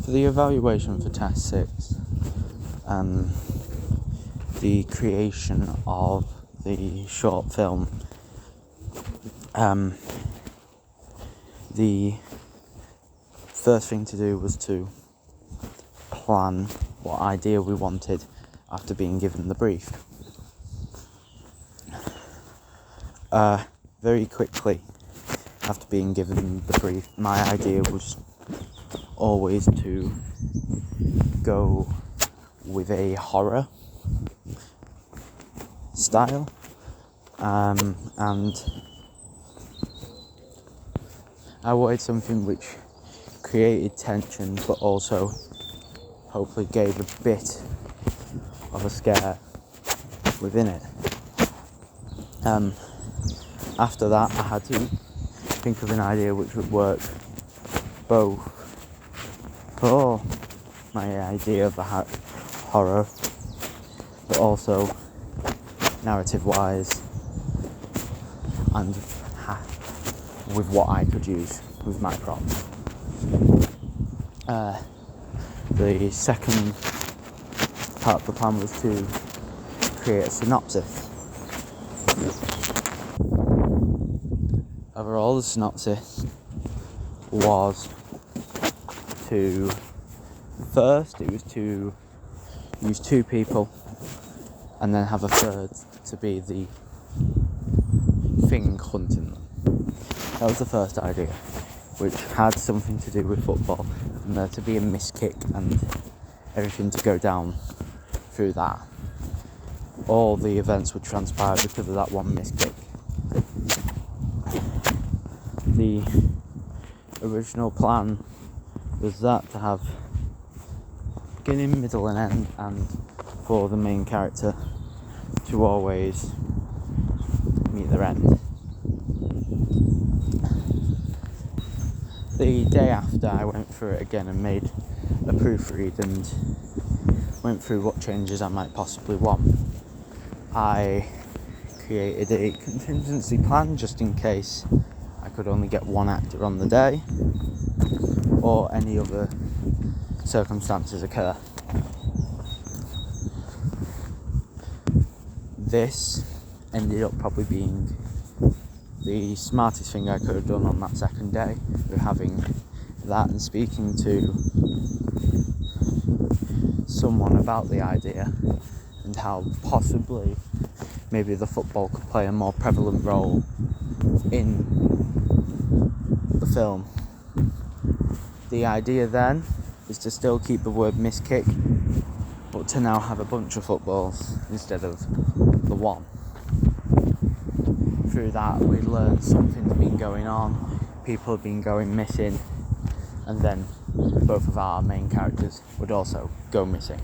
For the evaluation for Task 6 and the creation of the short film, the first thing to do was to plan what idea we wanted after being given the brief. Very quickly after being given the brief, my idea was always to go with a horror style, and I wanted something which created tension but also hopefully gave a bit of a scare within it. After that, I had to think of an idea which would work both for my idea of a horror, but also narrative-wise, and with what I could use with my props. The second part of the plan was to create a synopsis. Overall, the synopsis was to use two people and then have a third to be the thing hunting them. That was the first idea, which had something to do with football, and there to be a miss kick and everything to go down through that. All the events would transpire because of that one miss kick. The original plan was that to have beginning, middle and end, and for the main character to always meet their end. The day after, I went through it again and made a proofread and went through what changes I might possibly want. I created a contingency plan just in case I could only get one actor on the day or any other circumstances occur. This ended up probably being the smartest thing I could have done on that second day, with having that and speaking to someone about the idea and how possibly maybe the football could play a more prevalent role in the film. The idea then is to still keep the word miss kick, but to now have a bunch of footballs instead of the one. Through that, we'd learned something's been going on, people have been going missing, and then both of our main characters would also go missing,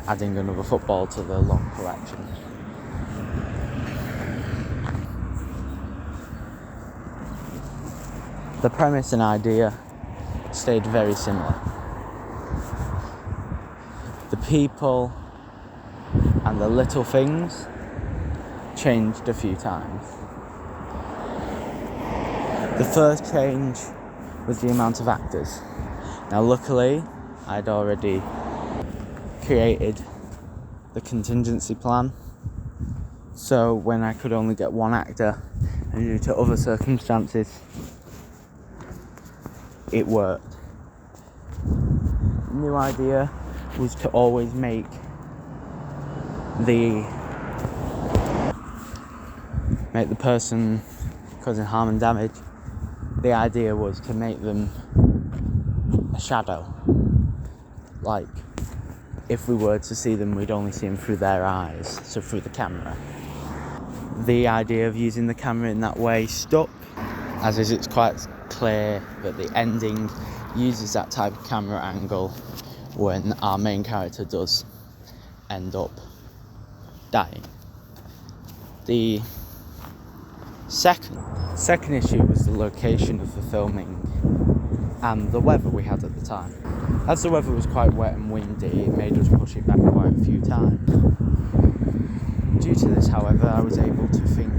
adding another football to the long collection. The premise and idea stayed very similar. The people and the little things changed a few times. The first change was the amount of actors. Now luckily, I'd already created the contingency plan, so when I could only get one actor and due to other circumstances, it worked. The new idea was to always make the person causing harm and damage, the idea was to make them a shadow. Like, if we were to see them, we'd only see them through their eyes, so through the camera. The idea of using the camera in that way stuck, as is it's quite clear that the ending uses that type of camera angle when our main character does end up dying. The second issue was the location of the filming and the weather we had at the time. As the weather was quite wet and windy, it made us push it back quite a few times. Due to this, however, I was able to think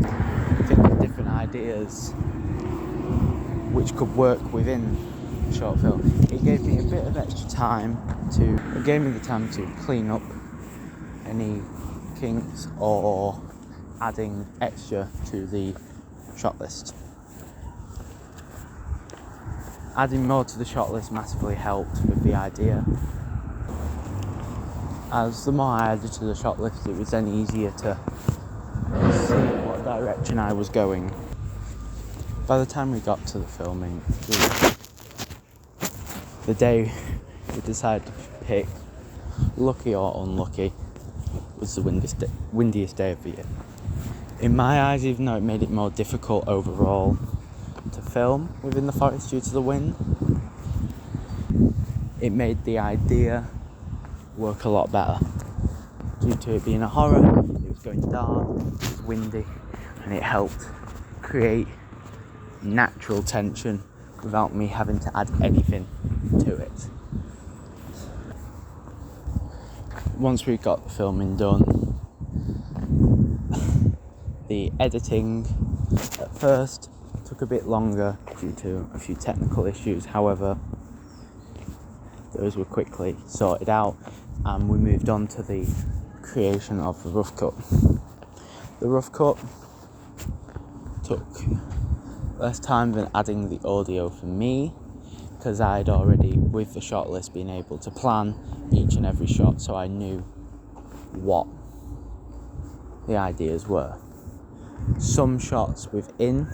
of different ideas which could work within the short film. It gave me a bit of extra time it gave me the time to clean up any kinks or adding extra to the shot list. Adding more to the shot list massively helped with the idea, as the more I added to the shot list, it was then easier to see what direction I was going. By the time we got to the filming, the day we decided to pick, lucky or unlucky, was the windiest day of the year. In my eyes, even though it made it more difficult overall to film within the forest due to the wind, it made the idea work a lot better. Due to it being a horror, it was going dark, it was windy, and it helped create natural tension without me having to add anything to it. Once we got the filming done, the editing at first took a bit longer due to a few technical issues. However, those were quickly sorted out, and we moved on to the creation of the rough cut. The rough cut took less time than adding the audio for me, because I'd already, with the shot list, been able to plan each and every shot, so I knew what the ideas were. Some shots within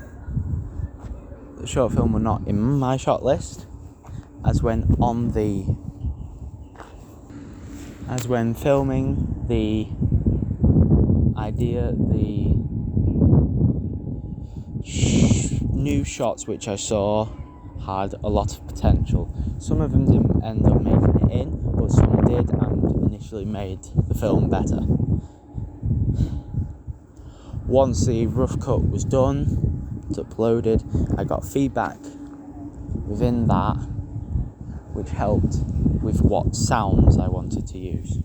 the short film were not in my shot list, as when filming the idea, the new shots which I saw had a lot of potential. Some of them didn't end up making it in, but some did, and initially made the film better. Once the rough cut was done, it's uploaded, I got feedback within that which helped with what sounds I wanted to use.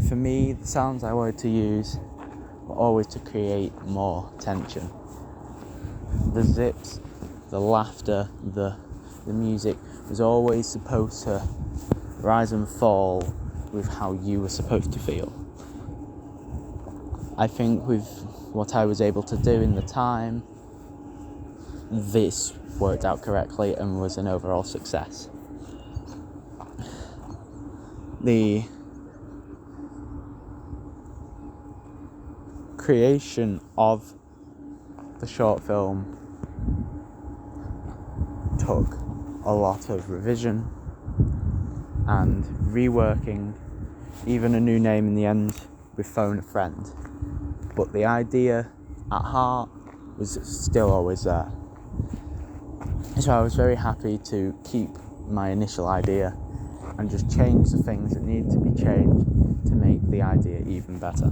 For me, the sounds I wanted to use were always to create more tension. The zips, the laughter, the music was always supposed to rise and fall with how you were supposed to feel. I think with what I was able to do in the time, this worked out correctly and was an overall success. The creation of the short film took a lot of revision and reworking, even a new name in the end with Phone a Friend. But the idea at heart was still always there. So I was very happy to keep my initial idea and just change the things that needed to be changed to make the idea even better.